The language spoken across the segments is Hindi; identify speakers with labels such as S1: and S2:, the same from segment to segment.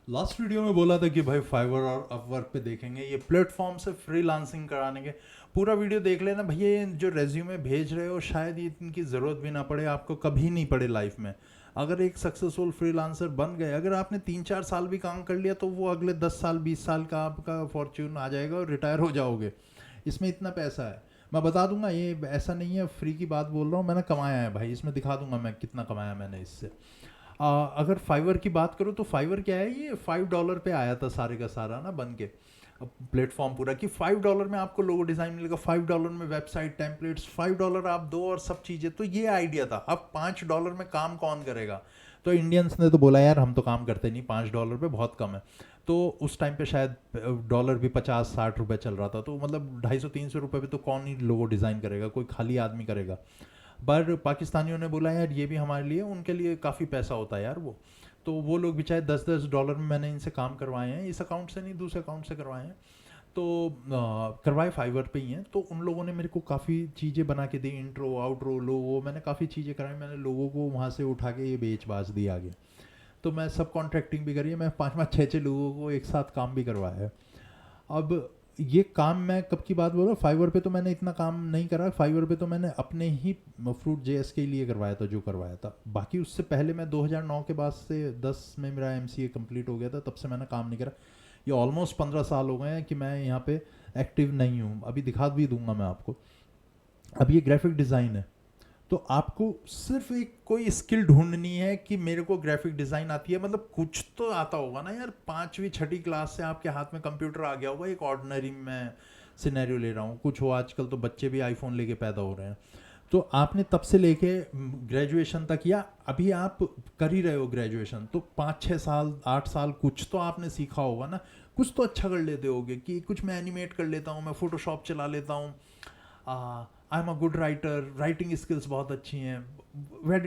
S1: लास्ट वीडियो में बोला था कि भाई फाइवर और अपवर्क पे देखेंगे, ये प्लेटफॉर्म से फ्रीलांसिंग कराने के। पूरा वीडियो देख लेना भैया, ये जो रेज्यूमे भेज रहे हो शायद ये इनकी ज़रूरत भी ना पड़े, आपको कभी नहीं पड़े लाइफ में। अगर एक सक्सेसफुल फ्रीलांसर बन गए, अगर आपने 3-4 साल भी काम कर लिया तो वो अगले 10 साल 20 साल का आपका फॉर्च्यून आ जाएगा और रिटायर हो जाओगे। इसमें इतना पैसा है, मैं बता दूंगा। ये ऐसा नहीं है फ्री की बात बोल रहा हूँ, मैंने कमाया है भाई, इसमें दिखा दूंगा मैं कितना कमाया मैंने इससे। अगर फाइवर की बात करो तो फाइवर क्या है, ये $5 पे आया था सारे का सारा ना बन के प्लेटफॉर्म पूरा, कि $5 में आपको लोगो डिज़ाइन मिलेगा, $5 में वेबसाइट टेम्पलेट्स, $5 आप दो और सब चीज़ें। तो ये आइडिया था। अब $5 में काम कौन करेगा? तो इंडियंस ने तो बोला यार हम तो काम करते नहीं, $5 पे बहुत कम है। तो उस टाइम पे शायद डॉलर भी 50-60 रुपए चल रहा था, तो मतलब 250-300 रुपये पे तो कौन ही लोगो डिज़ाइन करेगा, कोई खाली आदमी करेगा। पर पाकिस्तानियों ने बोला यार ये भी हमारे लिए, उनके लिए काफ़ी पैसा होता है यार वो। तो वो लोग भी चाहे $10-10 में, मैंने इनसे काम करवाए हैं, इस अकाउंट से नहीं दूसरे अकाउंट से करवाए हैं। तो करवाए फाइवर पे ही हैं। तो उन लोगों ने मेरे को काफ़ी चीज़ें बना के दी, इंट्रो आउट्रो लोगो, मैंने काफ़ी चीज़ें कराई, मैंने लोगों को वहाँ से उठा के ये बेच बाच दिया आगे। तो मैं सब कॉन्ट्रैक्टिंग भी करी है, मैं 5-5 6-6 लोगों को एक साथ काम भी करवाया है। अब ये काम मैं कब की बात बोल रहा हूँ, फाइवर पे तो मैंने इतना काम नहीं करा। फाइवर पे तो मैंने अपने ही फ्रूट जेएस के लिए करवाया था जो करवाया था। बाकी उससे पहले मैं 2009 के बाद से 10 में मेरा एमसीए कंप्लीट हो गया था, तब से मैंने काम नहीं करा। ये ऑलमोस्ट 15 साल हो गए हैं कि मैं यहाँ पे एक्टिव नहीं हूँ। अभी दिखा भी दूंगा मैं आपको। अब ये ग्राफिक डिज़ाइन है, तो आपको सिर्फ एक कोई स्किल ढूंढनी है कि मेरे को ग्राफिक डिज़ाइन आती है, मतलब कुछ तो आता होगा ना यार। 5वीं 6ठी क्लास से आपके हाथ में कंप्यूटर आ गया होगा, एक ऑर्डिनरी में सिनेरियो ले रहा हूँ। कुछ हो, आजकल तो बच्चे भी आईफोन लेके पैदा हो रहे हैं। तो आपने तब से लेके ग्रेजुएशन तक, या अभी आप कर ही रहे हो ग्रेजुएशन, तो 5-6 साल 8 साल कुछ तो आपने सीखा होगा ना। कुछ तो अच्छा कर लेते होगे कि कुछ मैं एनिमेट कर लेता हूँ, मैं फोटोशॉप चला लेता हूँ, I am a good writer, writing skills बहुत अच्छी हैं,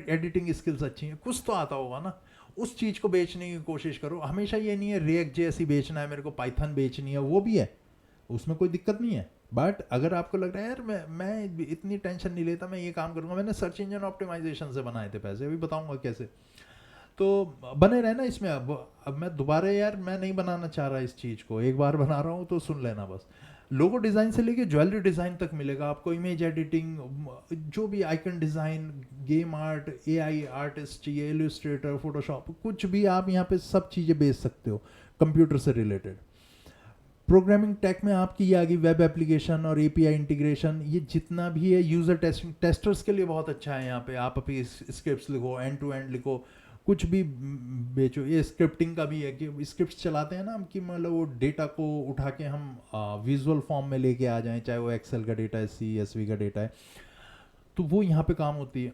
S1: एडिटिंग स्किल्स अच्छी हैं, कुछ तो आता होगा ना। उस चीज़ को बेचने की कोशिश करो। हमेशा ये नहीं है रिएक्ट जैसी बेचना है, मेरे को पाइथन बेचनी है, वो भी है, उसमें कोई दिक्कत नहीं है। बट अगर आपको लग रहा है यार मैं इतनी टेंशन नहीं लेता, मैं ये काम करूंगा, मैंने सर्च इंजन ऑप्टिमाइजेशन से बनाए थे पैसे, अभी बताऊंगा कैसे। तो बने रहना इसमें। अब मैं दोबारा यार मैं नहीं बनाना चाह रहा इस चीज़ को, एक बार बना रहा हूँ तो सुन लेना बस। लोगो डिज़ाइन से लेके ज्वेलरी डिज़ाइन तक मिलेगा आपको, इमेज एडिटिंग, जो भी icon design, game art, AI artist चाहिए, इलस्ट्रेटर, फोटोशॉप, कुछ भी आप यहाँ पे सब चीज़ें बेच सकते हो कंप्यूटर से रिलेटेड। प्रोग्रामिंग टेक में आपकी ये आ गई वेब एप्लीकेशन और एपीआई इंटीग्रेशन, ये जितना भी है यूज़र टेस्टिंग, टेस्टर्स के लिए बहुत अच्छा है। यहाँ पे आप अपनी स्क्रिप्ट्स लिखो, एंड टू एंड लिखो, कुछ भी बेचो। ये स्क्रिप्टिंग का भी है कि स्क्रिप्ट्स चलाते हैं ना हम, कि मतलब वो डेटा को उठा के हम विजुअल फॉर्म में लेके आ जाएं, चाहे वो एक्सेल का डेटा है, CSV का डेटा है, तो वो यहाँ पे काम होती है।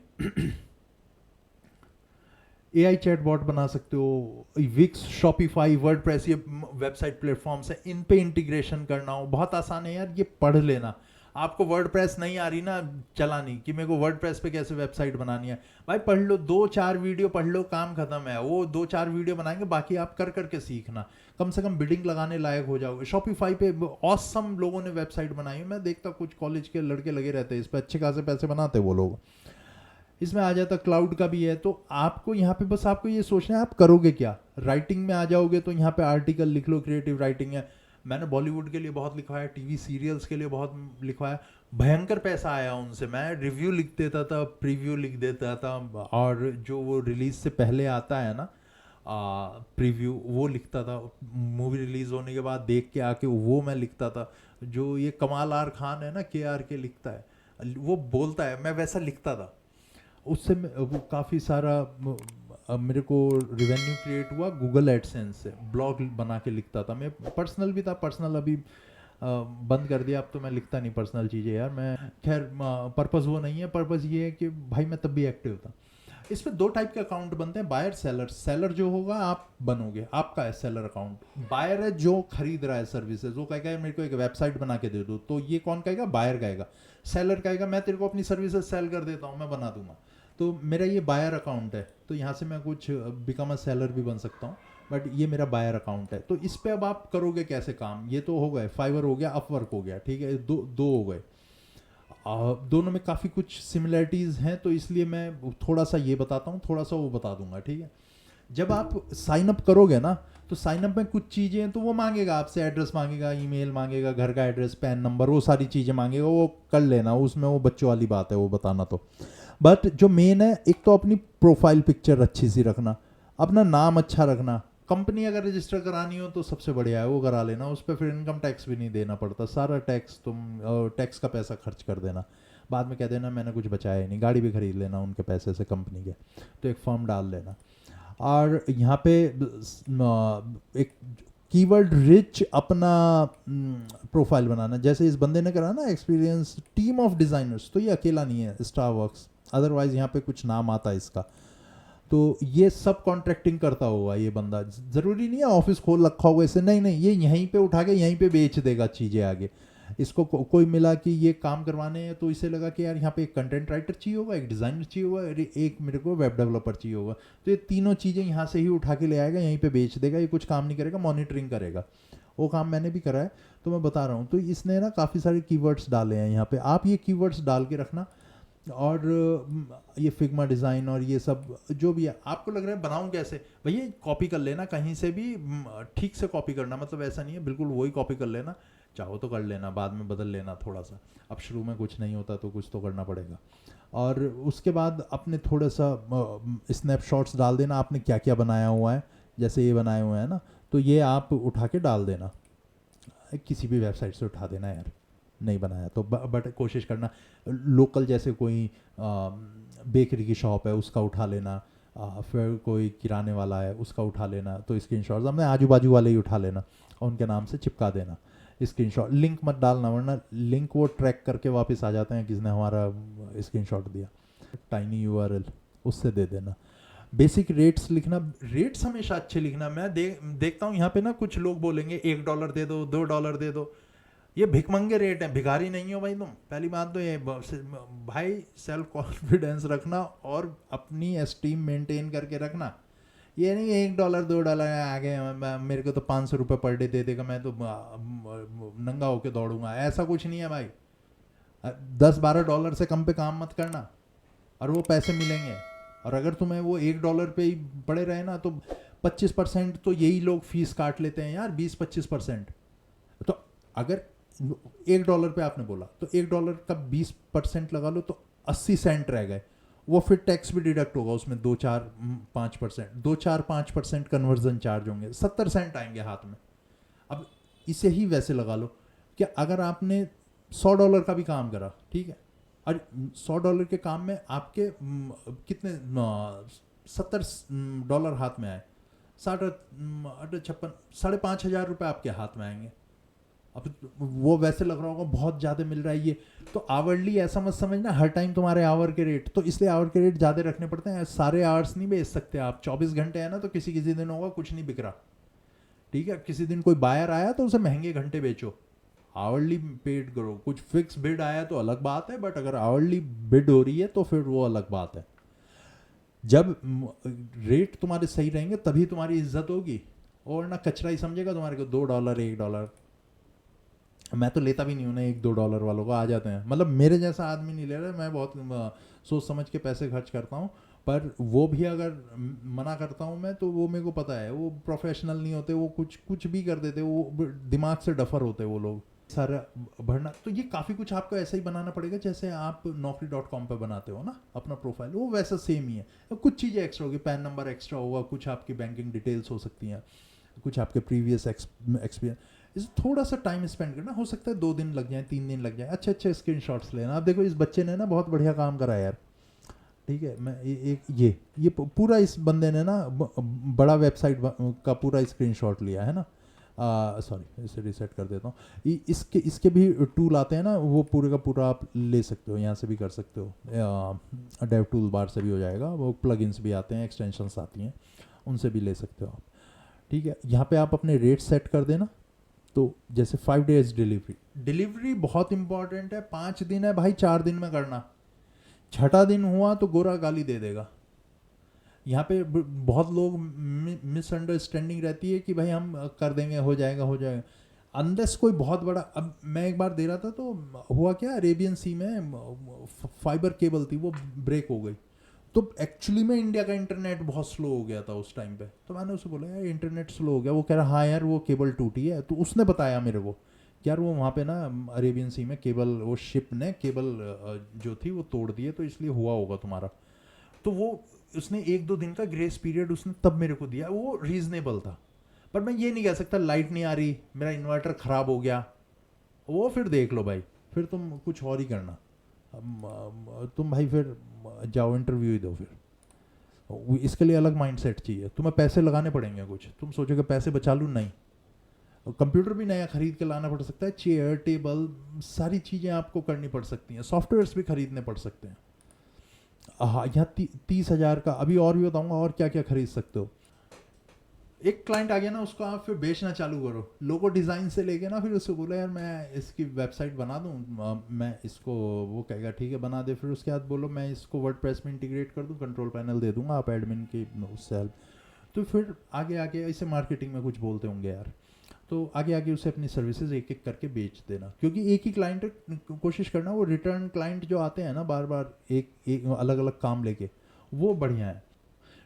S1: AI चैटबॉट बना सकते हो, विक्स, शॉपिफाई, वर्डप्रेस, ये वेबसाइट प्लेटफॉर्म्स है, इन पे इंटीग्रेशन करना हो बहुत आसान है यार, ये पढ़ लेना। आपको वर्डप्रेस नहीं आ रही ना चलानी, कि मेरे को वर्डप्रेस पे कैसे वेबसाइट बनानी है, भाई पढ़ लो, 2-4 वीडियो पढ़ लो, काम खत्म है। वो 2-4 वीडियो बनाएंगे, बाकी आप कर करके सीखना, कम से कम बिडिंग लगाने लायक हो जाओगे। शॉपिफाई पे ऑसम लोगों ने वेबसाइट बनाई है, मैं देखता कुछ कॉलेज के लड़के लगे रहते हैं इस पर, अच्छे खासे पैसे बनाते हैं वो लोग। इसमें आ जाता क्लाउड का भी है। तो आपको यहाँ पे बस आपको ये सोचना है आप करोगे क्या। राइटिंग में आ जाओगे तो यहाँ पे आर्टिकल लिख लो, क्रिएटिव राइटिंग है। मैंने बॉलीवुड के लिए बहुत लिखवाया, टीवी सीरियल्स के लिए बहुत लिखवाया, भयंकर पैसा आया उनसे। मैं रिव्यू लिख देता था, प्रीव्यू लिख देता था, और जो वो रिलीज से पहले आता है ना प्रीव्यू, वो लिखता था। मूवी रिलीज होने के बाद देख के आके वो मैं लिखता था। जो ये कमाल आर खान है ना, KRK लिखता है, वो बोलता है, मैं वैसा लिखता था। उससे वो काफ़ी सारा मेरे को रिवेन्यू क्रिएट हुआ गूगल एडसेंस से। ब्लॉग बना के लिखता था मैं, पर्सनल भी था, पर्सनल अभी बंद कर दिया, अब तो मैं लिखता नहीं पर्सनल चीज़ें यार। मैं खैर पर्पज़ वो नहीं है, पर्पज़ ये है कि भाई मैं तब भी एक्टिव था। इसमें 2 टाइप के अकाउंट बनते हैं, बायर सेलर। सेलर जो होगा आप बनोगे, आपका है सेलर अकाउंट। बायर है जो खरीद रहा है सर्विसेज, वो कहेगा मेरे को एक वेबसाइट बना के दे दो, तो ये कौन कहेगा, बायर कहेगा। सेलर कहेगा मैं तेरे को अपनी सर्विसेज सेल कर देता हूँ, मैं बना दूंगा। तो मेरा ये बायर अकाउंट है, तो यहाँ से मैं कुछ बिकम अ सेलर भी बन सकता हूँ, बट ये मेरा बायर अकाउंट है। तो इस पे अब आप करोगे कैसे काम, ये तो हो गए, फाइवर हो गया, अपवर्क हो गया, ठीक है, दो दो हो गए। दोनों में काफ़ी कुछ सिमिलैरिटीज़ हैं, तो इसलिए मैं थोड़ा सा ये बताता हूँ, थोड़ा सा वो बता दूंगा, ठीक है। जब आप साइन अप करोगे ना, तो साइन अप में कुछ चीज़ें तो वो मांगेगा आपसे, एड्रेस मांगेगा, ईमेल मांगेगा, घर का एड्रेस, पैन नंबर, वो सारी चीज़ें मांगेगा, वो कर लेना, उसमें वो बच्चों वाली बात है वो बताना। तो बट जो मेन है, एक तो अपनी प्रोफाइल पिक्चर अच्छी सी रखना, अपना नाम अच्छा रखना, कंपनी अगर रजिस्टर करानी हो तो सबसे बढ़िया है वो करा लेना, उस पर फिर इनकम टैक्स भी नहीं देना पड़ता, सारा टैक्स तुम टैक्स का पैसा खर्च कर देना, बाद में कह देना मैंने कुछ बचाया ही नहीं, गाड़ी भी खरीद लेना उनके पैसे से कंपनी के, तो एक फॉर्म डाल लेना। और यहाँ पे एक कीवर्ड रिच अपना प्रोफाइल बनाना, जैसे इस बंदे ने करा ना एक्सपीरियंस टीम ऑफ डिज़ाइनर्स, तो ये अकेला नहीं है, स्टारबक्स, अदरवाइज यहाँ पे कुछ नाम आता है इसका, तो ये सब कॉन्ट्रैक्टिंग करता होगा ये बंदा, ज़रूरी नहीं है ऑफिस खोल रखा होगा इसे, नहीं नहीं, ये यहीं पे उठा के यहीं पे बेच देगा चीज़ें आगे। इसको कोई मिला कि ये काम करवाने हैं, तो इसे लगा कि यार यहाँ पे एक कंटेंट राइटर चाहिए होगा, एक डिज़ाइनर चाहिए होगा, एक मेरे को वेब डेवलपर चाहिए होगा, तो ये तीनों चीज़ें यहाँ से ही उठा के ले आएगा, यहीं पे बेच देगा, ये कुछ काम नहीं करेगा, मॉनिटरिंग करेगा। वो काम मैंने भी करा है, तो मैं बता रहा हूँ। तो इसने ना काफ़ी सारे कीवर्ड्स डाले हैं यहाँ पे, आप ये कीवर्ड्स डाल के रखना। और ये फिग्मा डिज़ाइन और ये सब जो भी है, आपको लग रहा है बनाऊं कैसे, भैया कॉपी कर लेना कहीं से भी, ठीक से कॉपी करना, मतलब ऐसा नहीं है बिल्कुल वही कॉपी कर लेना, चाहो तो कर लेना, बाद में बदल लेना थोड़ा सा, अब शुरू में कुछ नहीं होता तो कुछ तो करना पड़ेगा। और उसके बाद अपने थोड़ा सा स्नैपशॉट्स डाल देना, आपने क्या क्या बनाया हुआ है, जैसे ये बनाए हुए हैं ना, तो ये आप उठा के डाल देना, किसी भी वेबसाइट से उठा देना यार, नहीं बनाया तो, बट कोशिश करना लोकल, जैसे कोई बेकरी की शॉप है उसका उठा लेना, फिर कोई किराने वाला है उसका उठा लेना, तो स्क्रीनशॉट्स अपने आजू बाजू वाले ही उठा लेना और उनके नाम से चिपका देना स्क्रीनशॉट। लिंक मत डालना, वरना लिंक वो ट्रैक करके वापस आ जाते हैं किसने हमारा स्क्रीनशॉट दिया, टाइनी यूआरएल उससे दे देना। बेसिक रेट्स लिखना, रेट्स हमेशा अच्छे लिखना। मैं देखता हूँ यहाँ पे ना कुछ लोग बोलेंगे $1 दे दो, $2 दे दो, ये भिखमंगे रेट हैं, भिखारी नहीं हो भाई तुम। पहली बात तो ये भाई सेल्फ कॉन्फिडेंस रखना और अपनी एस्टीम मेंटेन करके रखना, ये नहीं $1 $2 आगे मेरे को तो 500 रुपये पर डे दे देगा, मैं तो नंगा होके दौड़ूंगा, ऐसा कुछ नहीं है भाई। $10-12 से कम पे काम मत करना और वो पैसे मिलेंगे। और अगर तुम्हें वो $1 पे ही पड़े रहे ना, तो 25% तो यही लोग फीस काट लेते हैं यार, 20-25%। तो अगर $1 पे आपने बोला तो $1 का 20% लगा लो, तो 80 सेंट रह गए, वो फिर टैक्स भी डिडक्ट होगा उसमें 2-4-5% कन्वर्जन चार्ज होंगे, 70 सेंट आएंगे हाथ में। अब इसे ही वैसे लगा लो कि अगर आपने $100 का भी काम करा, ठीक है, और $100 के काम में आपके कितने $70 हाथ में आए, 5,500 रुपये आपके हाथ में आएंगे। अब वो वैसे लग रहा होगा बहुत ज़्यादा मिल रहा है ये, तो आवरली ऐसा मत समझना हर टाइम तुम्हारे आवर के रेट, तो इसलिए आवर के रेट ज़्यादा रखने पड़ते हैं, सारे आवर्स नहीं बेच सकते आप, 24 घंटे है ना, तो किसी किसी दिन होगा कुछ नहीं बिक रहा, ठीक है, किसी दिन कोई बायर आया तो उसे महंगे घंटे बेचो, आवरली पेड करो। कुछ फिक्स बिड आया तो अलग बात है, बट अगर आवरली बिड हो रही है तो फिर वो अलग बात है। जब रेट तुम्हारे सही रहेंगे तभी तुम्हारी इज्जत होगी, और ना कचरा ही समझेगा तुम्हारे को $2 $1। मैं तो लेता भी नहीं हूँ ना, $1-2 वालों को आ जाते हैं, मतलब मेरे जैसा आदमी नहीं ले रहा, मैं बहुत सोच समझ के पैसे खर्च करता हूँ, पर वो भी अगर मना करता हूँ मैं, तो वो मेरे को पता है वो प्रोफेशनल नहीं होते, वो कुछ भी कर देते, वो दिमाग से डफर होते वो लोग सारा भरना। तो ये काफ़ी कुछ आपको ऐसा ही बनाना पड़ेगा जैसे आप naukri.com पर बनाते हो ना अपना प्रोफाइल, वो वैसा सेम ही है। कुछ चीज़ें एक्स्ट्रा होगी, पैन नंबर एक्स्ट्रा होगा, कुछ आपकी बैंकिंग डिटेल्स हो सकती हैं, कुछ आपके प्रीवियस एक्सपीरियंस, इस थोड़ा सा टाइम स्पेंड करना, हो सकता है 2 दिन लग जाए, 3 दिन लग जाए, अच्छे अच्छे स्क्रीनशॉट्स लेना। आप देखो इस बच्चे ने ना बहुत बढ़िया काम करा यार, ठीक है, मैं ये पूरा इस बंदे ने ना बड़ा वेबसाइट का पूरा स्क्रीनशॉट लिया है ना, सॉरी इसे रीसेट कर देता हूँ। इसके भी टूल आते हैं ना, वो पूरे का पूरा आप ले सकते हो, यहाँ से भी कर सकते हो, डेव टूल बार से भी हो जाएगा, वो प्लगइन्स भी आते हैं, एक्सटेंशंस आती हैं, उनसे भी ले सकते हो आप, ठीक है। यहाँ पे आप अपने रेट सेट कर देना, तो जैसे 5 days डिलीवरी बहुत इंपॉर्टेंट है, 5 दिन है भाई, 4 दिन में करना, 6ठा दिन हुआ तो गोरा गाली दे देगा। यहाँ पे बहुत लोग मिसअंडरस्टैंडिंग रहती है कि भाई हम कर देंगे, हो जाएगा अनलेस कोई बहुत बड़ा। अब मैं एक बार दे रहा था तो हुआ क्या, अरेबियन सी में फाइबर केबल थी, वो ब्रेक हो गई, तो एक्चुअली में इंडिया का इंटरनेट बहुत स्लो हो गया था उस टाइम पे। तो मैंने उसे बोला यार इंटरनेट स्लो हो गया। वो कह रहा हाँ यार वो केबल टूटी है। तो उसने बताया मेरे को कि यार वो वहाँ पे ना अरेबियन सी में केबल, वो शिप ने केबल जो थी वो तोड़ दी है, तो इसलिए हुआ होगा तुम्हारा। तो वो उसने 1-2 दिन का ग्रेस पीरियड उसने तब मेरे को दिया, वो रीजनेबल था। पर मैं ये नहीं कह सकता लाइट नहीं आ रही, मेरा इन्वर्टर ख़राब हो गया, वो फिर देख लो भाई, फिर तुम कुछ और ही करना। तुम भाई फिर जाओ इंटरव्यू ही दो फिर। इसके लिए अलग माइंडसेट चाहिए, तुम्हें पैसे लगाने पड़ेंगे कुछ। तुम सोचोगे पैसे बचा लूँ, नहीं। कंप्यूटर भी नया खरीद के लाना पड़ सकता है, चेयर टेबल सारी चीज़ें आपको करनी पड़ सकती हैं, सॉफ्टवेयर्स भी खरीदने पड़ सकते हैं। हाँ, यहाँ 30,000 का अभी और भी बताऊंगा और क्या क्या खरीद सकते हो। एक क्लाइंट आ गया ना, उसको आप फिर बेचना चालू करो, लोगो डिज़ाइन से लेके ना, फिर उससे बोला यार मैं इसकी वेबसाइट बना दूँ, मैं इसको, वो कहेगा ठीक है बना दे। फिर उसके बाद बोलो मैं इसको वर्डप्रेस में इंटीग्रेट कर दूँ, कंट्रोल पैनल दे दूंगा, आप एडमिन की उससे हेल्प। तो फिर आगे आगे इसे मार्केटिंग में कुछ बोलते होंगे यार, तो आगे आगे उसे अपनी सर्विसेज एक एक करके बेच देना, क्योंकि एक ही क्लाइंट कोशिश करना, वो रिटर्न क्लाइंट जो आते हैं ना बार बार एक अलग अलग काम लेके, वो बढ़िया है।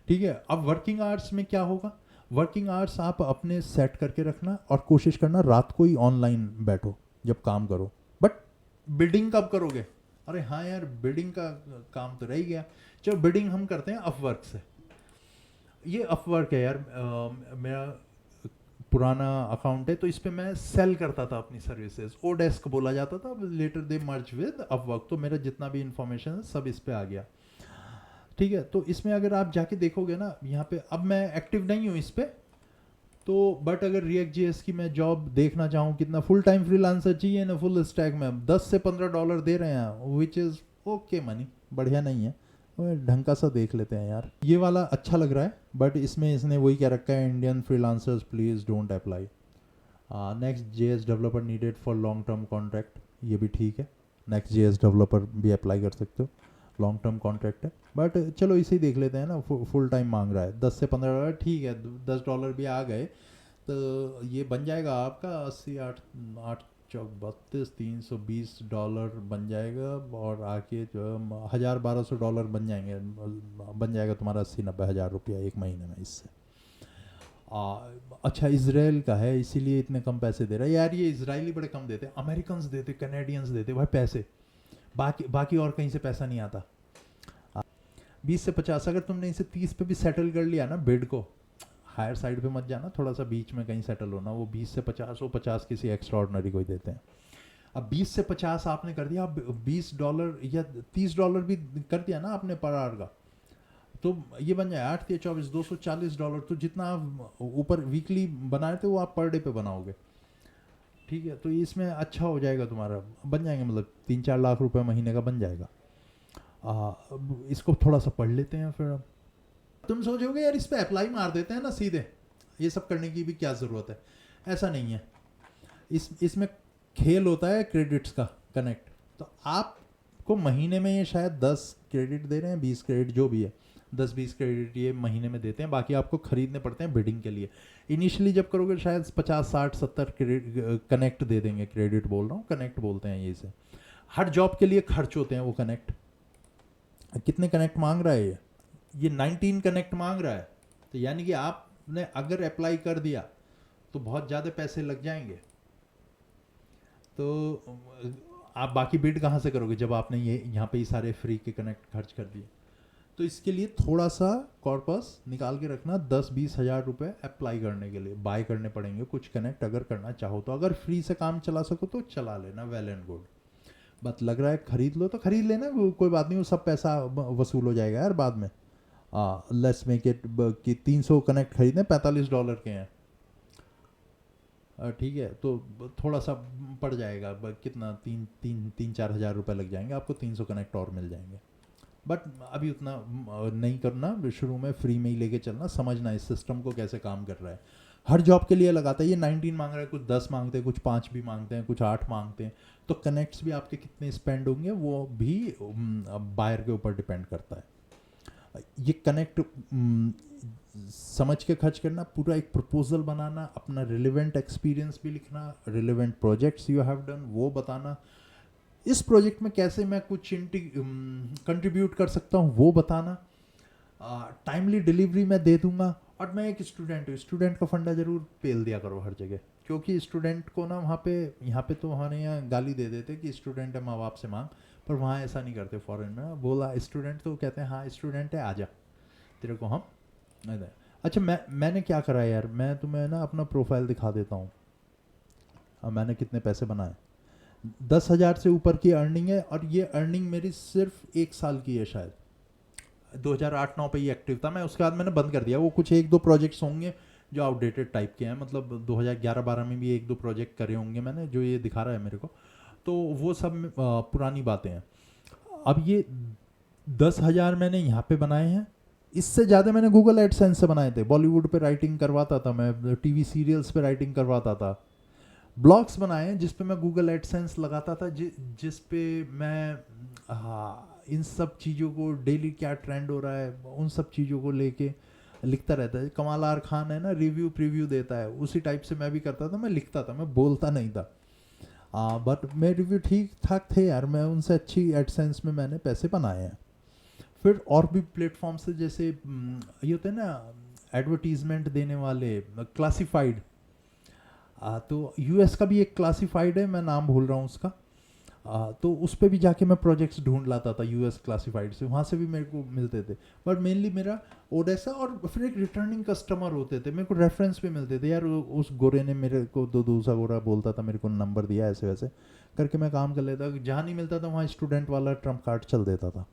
S1: ठीक है, अब वर्किंग आवर्स में क्या होगा, वर्किंग आवर्स आप अपने सेट करके रखना और कोशिश करना रात को ही ऑनलाइन बैठो जब काम करो। बट बिल्डिंग कब करोगे? अरे हाँ यार, बिल्डिंग का काम तो रह ही गया। चलो बिल्डिंग हम करते हैं अपवर्क से। ये अपवर्क है यार, मेरा पुराना अकाउंट है, तो इस पे मैं सेल करता था अपनी सर्विसेज, ओडेस्क बोला जाता था, later they merge with Upwork, तो मेरा जितना भी इंफॉर्मेशन है सब इस पे आ गया। ठीक है, तो इसमें अगर आप जाके देखोगे ना, यहाँ पे अब मैं एक्टिव नहीं हूँ इस पे, तो बट अगर रिएक्ट जेएस की मैं जॉब देखना चाहूँ, कितना फुल टाइम फ्रीलांसर चाहिए ना, फुल स्टैक में $10 से $15 दे रहे हैं, विच इज़ ओके मनी, बढ़िया नहीं है, ढंग का सा देख लेते हैं यार। ये वाला अच्छा लग रहा है, बट इसमें इसने वही क्या रखा है, Indian freelancers please don't apply, next JS developer needed for long term contract, ये भी ठीक है, नेक्स्ट जेएस डेवलपर भी अप्लाई कर सकते हो, लॉन्ग टर्म कॉन्ट्रैक्ट है। बट चलो इसे ही देख लेते हैं ना, फुल टाइम मांग रहा है, $10 से $15, ठीक है, $10 भी आ गए तो ये बन जाएगा आपका 80, 8 8 चौक 32, $320 बन जाएगा, और आके जो $1,000-1,200 बन जाएंगे, बन जाएगा तुम्हारा 80-90 हज़ार रुपया एक महीने में इससे। अच्छा, इजराइल का है इसीलिए इतने कम पैसे दे रहा है यार, ये इजरायली बड़े कम देते हैं, अमेरिकन देते, कैनेडियंस देते भाई पैसे, बाकी और कहीं से पैसा नहीं आता। 20 से 50, अगर तुमने इसे 30 पे भी सेटल कर लिया ना बिड को, हायर साइड पे मत जाना, थोड़ा सा बीच में कहीं सेटल होना, वो 20 से 50, वो 50 किसी एक्स्ट्रा ऑर्डनरी को ही देते हैं। अब 20 से 50 आपने कर दिया, अब $20 या $30 भी कर दिया ना आपने पर आवर का, तो ये बन जाए 8 या 24, $240, तो जितना आप ऊपर वीकली बनाए थे वो आप पर डे पे बनाओगे। ठीक है, तो इसमें अच्छा हो जाएगा तुम्हारा, बन जाएंगे मतलब 3-4 लाख रुपए महीने का बन जाएगा। इसको थोड़ा सा पढ़ लेते हैं फिर। अब तुम सोचोगे यार इस पे अप्लाई मार देते हैं ना सीधे, ये सब करने की भी क्या ज़रूरत है, ऐसा नहीं है। इसमें खेल होता है क्रेडिट्स का कनेक्ट, तो आपको महीने में ये शायद 10 क्रेडिट दे रहे हैं, 20 क्रेडिट जो भी है, 10-20 क्रेडिट ये महीने में देते हैं, बाकी आपको खरीदने पड़ते हैं बिडिंग के लिए। इनिशियली जब करोगे शायद 50-60-70 क्रेडिट कनेक्ट दे देंगे, क्रेडिट बोल रहा हूँ, कनेक्ट बोलते हैं ये इसे। हर जॉब के लिए खर्च होते हैं वो कनेक्ट। कितने कनेक्ट मांग रहा है ये 19 कनेक्ट मांग रहा है, तो यानी कि आपने अगर अप्लाई कर दिया तो बहुत ज़्यादा पैसे लग जाएंगे, तो आप बाकी बिड कहाँ से करोगे जब आपने ये यहाँ पे ही सारे फ्री के कनेक्ट खर्च कर दिए। तो इसके लिए थोड़ा सा कॉर्पस निकाल के रखना, 10-20 हज़ार रुपये अप्लाई करने के लिए बाय करने पड़ेंगे कुछ कनेक्ट, अगर करना चाहो तो। अगर फ्री से काम चला सको तो चला लेना, वेल एंड गुड। बात लग रहा है खरीद लो तो खरीद लेना, कोई बात नहीं, वो सब पैसा वसूल हो जाएगा यार बाद में। लेट्स मेक इट कि 300 कनेक्ट खरीदने $45 के हैं, ठीक है, तो थोड़ा सा पड़ जाएगा, कितना 3-4 हज़ार रुपये लग जाएंगे आपको, 300 कनेक्ट और मिल जाएंगे। बट अभी उतना नहीं करना, शुरू में फ्री में ही लेके चलना, समझना इस सिस्टम को कैसे काम कर रहा है। हर जॉब के लिए लगाता है, ये 19 मांग रहा है, कुछ 10 मांगते हैं, कुछ 5 भी मांगते हैं, कुछ 8 मांगते हैं, तो कनेक्ट्स भी आपके कितने स्पेंड होंगे वो भी बायर के ऊपर डिपेंड करता है। ये कनेक्ट समझ के खर्च करना, पूरा एक प्रपोजल बनाना, अपना रिलेवेंट एक्सपीरियंस भी लिखना, relevant projects you have done वो बताना, इस प्रोजेक्ट में कैसे मैं कुछ कंट्रीब्यूट कर सकता हूँ वो बताना, टाइमली डिलीवरी मैं दे दूंगा, और मैं एक स्टूडेंट हूँ, स्टूडेंट का फंडा जरूर पेल दिया करो हर जगह, क्योंकि स्टूडेंट को ना वहाँ पे, यहाँ पे तो हमारे यहाँ गाली दे देते कि स्टूडेंट है माँ बाप से मांग, पर वहाँ ऐसा नहीं करते। फॉरेन में बोला स्टूडेंट तो कहते हैं हाँ स्टूडेंट है आजा, तेरे को हम अच्छा। मैंने क्या करा यार, मैं तुम्हें ना अपना प्रोफाइल दिखा देता हूँ। मैंने कितने पैसे बनाए, 10,000 से ऊपर की अर्निंग है, और ये अर्निंग मेरी सिर्फ 1 साल की है शायद। 2008-9 पे ही एक्टिव था मैं, उसके बाद मैंने बंद कर दिया। वो कुछ 1-2 प्रोजेक्ट्स होंगे जो आउटडेटेड टाइप के हैं, मतलब 2011-12 में भी 1-2 प्रोजेक्ट करे होंगे मैंने, जो ये दिखा रहा है मेरे को, तो वो सब पुरानी बातें हैं। अब ये 10,000 मैंने यहाँ पे बनाए हैं, इससे ज़्यादा मैंने गूगल एडसेंस से बनाए थे। बॉलीवुड पे राइटिंग करवाता था मैं, टीवी सीरियल्स पे राइटिंग करवाता था, ब्लॉग्स बनाए हैं जिस पे मैं गूगल एडसेंस लगाता था, जिस पे मैं हाँ इन सब चीज़ों को, डेली क्या ट्रेंड हो रहा है उन सब चीज़ों को लेके लिखता रहता है। कमाल आर खान है ना, रिव्यू प्रीव्यू देता है, उसी टाइप से मैं भी करता था। मैं लिखता था, मैं बोलता नहीं था, बट मेरे रिव्यू ठीक ठाक थे यार, मैं उनसे अच्छी एडसेंस में मैंने पैसे बनाए हैं। फिर और भी प्लेटफॉर्म से, जैसे ये होते हैं ना एडवर्टीजमेंट देने वाले, क्लासिफाइड, तो यूएस का भी एक क्लासिफाइड है, मैं नाम भूल रहा हूँ उसका, तो उस पर भी जाके मैं प्रोजेक्ट्स ढूंढ लाता था यूएस क्लासिफाइड से, वहाँ से भी मेरे को मिलते थे। बट मेनली मेरा ओडेसा, और फिर एक रिटर्निंग कस्टमर होते थे, मेरे को रेफरेंस भी मिलते थे यार, उस गोरे ने मेरे को, दूसरा गोरा बोलता था, मेरे को नंबर दिया, ऐसे वैसे करके मैं काम कर लेता। जहाँ नहीं मिलता था वहाँ स्टूडेंट वाला ट्रम्प कार्ड चल देता था।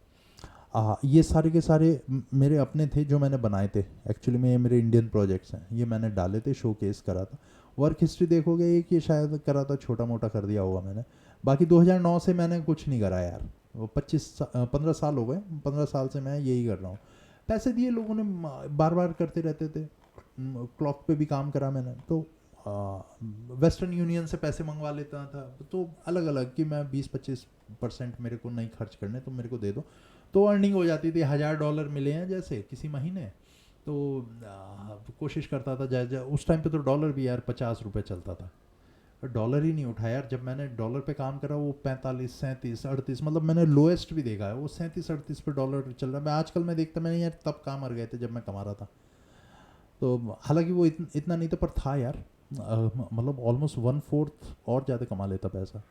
S1: ये सारे के सारे मेरे अपने थे जो मैंने बनाए थे। एक्चुअली में ये मेरे इंडियन प्रोजेक्ट्स हैं, ये मैंने डाले थे, शोकेस करा था। वर्क हिस्ट्री देखोगे एक ये शायद करा था, छोटा मोटा कर दिया होगा मैंने, बाकी 2009 से मैंने कुछ नहीं करा यार। वो 15 साल हो गए, 15 साल से मैं यही कर रहा हूँ। पैसे दिए लोगों ने, बार बार करते रहते थे। क्लॉक पे भी काम करा मैंने, तो वेस्टर्न यूनियन से पैसे मंगवा लेता था, तो अलग अलग कि मैं 20-25% मेरे को नहीं खर्च करने, तो मेरे को दे दो, तो अर्निंग हो जाती थी। $1,000 मिले हैं जैसे किसी महीने, तो कोशिश करता था जाए उस टाइम पे तो डॉलर भी यार 50 रुपये चलता था, डॉलर ही नहीं उठा यार। जब मैंने डॉलर पे काम करा वो 45, 37, 38, मतलब मैंने लोएस्ट भी देखा है, वो 37-38 पे डॉलर चल रहा है। मैं आजकल मैं देखता, मैंने यार तब कहाँ मर गए थे जब मैं कमा रहा था। तो हालांकि वो इतना नहीं था, पर था यार, मतलब ऑलमोस्ट 1/4 और ज़्यादा कमा लेता पैसा।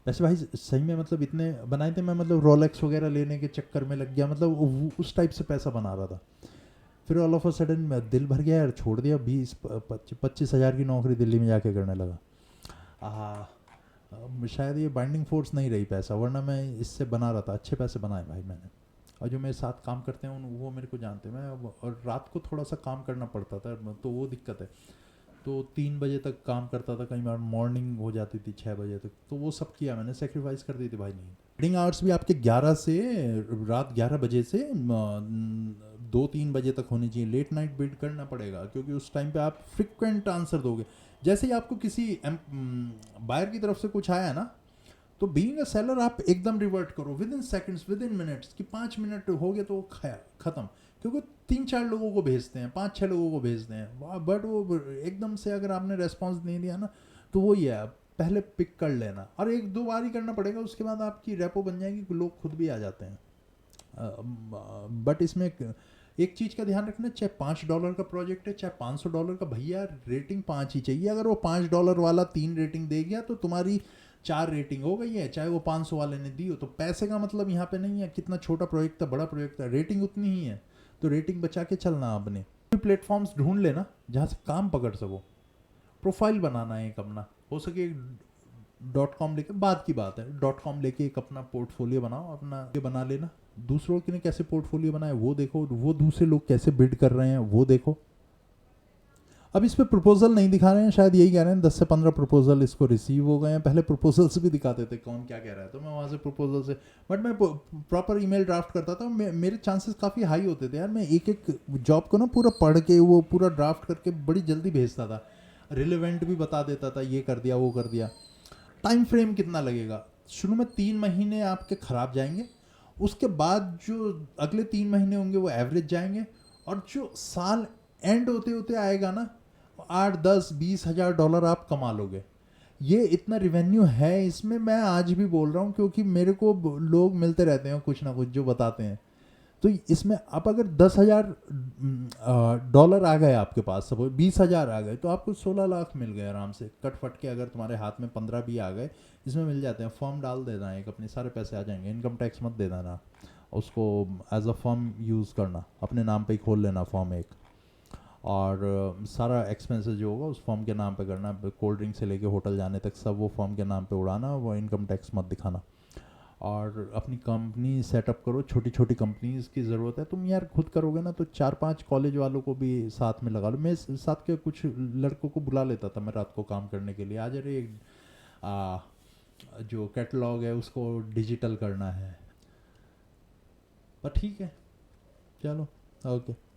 S1: वैसे भाई सही में, मतलब इतने बनाए थे मैं, मतलब रोलेक्स वगैरह लेने के चक्कर में लग गया, मतलब उस टाइप से पैसा बना रहा था। फिर ऑल ऑफ अ सडन दिल भर गया यार, छोड़ दिया। 20-25 हज़ार की नौकरी दिल्ली में जाके करने लगा। शायद ये बाइंडिंग फोर्स नहीं रही पैसा, वरना मैं इससे बना रहा था, अच्छे पैसे बनाए भाई मैंने। और जो मेरे साथ काम करते हैं वो मेरे को जानते हैं। मैं और रात को थोड़ा सा काम करना पड़ता था, तो वो दिक्कत है। तो 3 बजे तक काम करता था, कई बार मॉर्निंग हो जाती थी 6 बजे तक, तो वो सब किया मैंने, सेक्रीफाइस कर दी थी भाई। नहीं, ट्रेडिंग आवर्स भी आपके 11 से रात 11 बजे से 2-3 बजे तक होनी चाहिए। लेट नाइट बिल्ड करना पड़ेगा, क्योंकि उस टाइम पे आप फ्रिक्वेंट आंसर दोगे। जैसे ही आपको किसी बायर की तरफ से कुछ आया ना, तो बीइंग अ सेलर आप एकदम रिवर्ट करो with in seconds, with in minutes, कि 5 मिनट हो गए तो खत्म, क्योंकि 3-4 लोगों को भेजते हैं, 5-6 लोगों को भेजते हैं, बट वो एकदम से अगर आपने रेस्पॉन्स नहीं दिया ना, तो वही है, पहले पिक कर लेना, और 1-2 बार ही करना पड़ेगा, उसके बाद आपकी रेपो बन जाएगी, लोग खुद भी आ जाते हैं। बट इसमें एक चीज़ का ध्यान रखना, चाहे $5 का प्रोजेक्ट है, चाहे $500 का, भैया रेटिंग 5 ही चाहिए। अगर वो $5 वाला 3 रेटिंग दे गया तो तुम्हारी 4 रेटिंग हो गई है, चाहे वो 500 वाले ने दी हो। तो पैसे का मतलब यहाँ पे नहीं है कितना छोटा प्रोजेक्ट था, बड़ा प्रोजेक्ट था, रेटिंग उतनी ही है, तो रेटिंग बचा के चलना। आपने प्लेटफॉर्म्स ढूंढ लेना जहाँ से काम पकड़ सको, प्रोफाइल बनाना है एक अपना, हो सके .com लेके, बात की बात है, .com लेके एक अपना पोर्टफोलियो बनाओ, अपना ये बना लेना। दूसरों के ने कैसे पोर्टफोलियो बनाए वो देखो, वो दूसरे लोग कैसे बिल्ड कर रहे हैं वो देखो। अब इस पे प्रपोजल नहीं दिखा रहे हैं, शायद यही कह रहे हैं 10 से 15 प्रपोजल इसको रिसीव हो गए हैं। पहले प्रपोजल्स भी दिखाते थे कौन क्या कह रहा है, तो मैं वहाँ से प्रपोजल से, बट मैं प्रॉपर ईमेल ड्राफ्ट करता था। मेरे चांसेस काफ़ी हाई होते थे यार। मैं एक एक जॉब को ना पूरा पढ़ के, वो पूरा ड्राफ्ट करके बड़ी जल्दी भेजता था, रिलेवेंट भी बता देता था, ये कर दिया वो कर दिया। टाइम फ्रेम कितना लगेगा, शुरू में 3 महीने आपके ख़राब जाएंगे, उसके बाद जो अगले 3 महीने होंगे वो एवरेज जाएंगे, और जो साल एंड होते होते आएगा ना, 8-10-20 हज़ार डॉलर आप कमा लोगे। ये इतना रिवेन्यू है इसमें, मैं आज भी बोल रहा हूँ, क्योंकि मेरे को लोग मिलते रहते हैं कुछ ना कुछ जो बताते हैं। तो इसमें आप अगर $10,000 आ गए आपके पास, सपोज 20,000 आ गए, तो आपको 16 लाख मिल गए आराम से कट फट के। अगर तुम्हारे हाथ में 15 भी आ गए, इसमें मिल जाते हैं। फॉर्म डाल देना एक, अपने सारे पैसे आ जाएंगे। इनकम टैक्स मत दे देना उसको, एज अ फॉर्म यूज़ करना, अपने नाम पे ही खोल लेना फॉर्म एक। और सारा एक्सपेंसेस जो होगा उस फॉर्म के नाम पे करना। कोल्ड ड्रिंक से लेके होटल जाने तक सब वो फॉर्म के नाम पे उड़ाना, वो इनकम टैक्स मत दिखाना। और अपनी कंपनी सेटअप करो, छोटी छोटी कंपनीज की ज़रूरत है। तुम यार खुद करोगे ना तो 4-5 कॉलेज वालों को भी साथ में लगा लो। मैं साथ के कुछ लड़कों को बुला लेता था मैं रात को काम करने के लिए। आज अरे जो कैटलॉग है उसको डिजिटल करना है। पर ठीक है, चलो, ओके।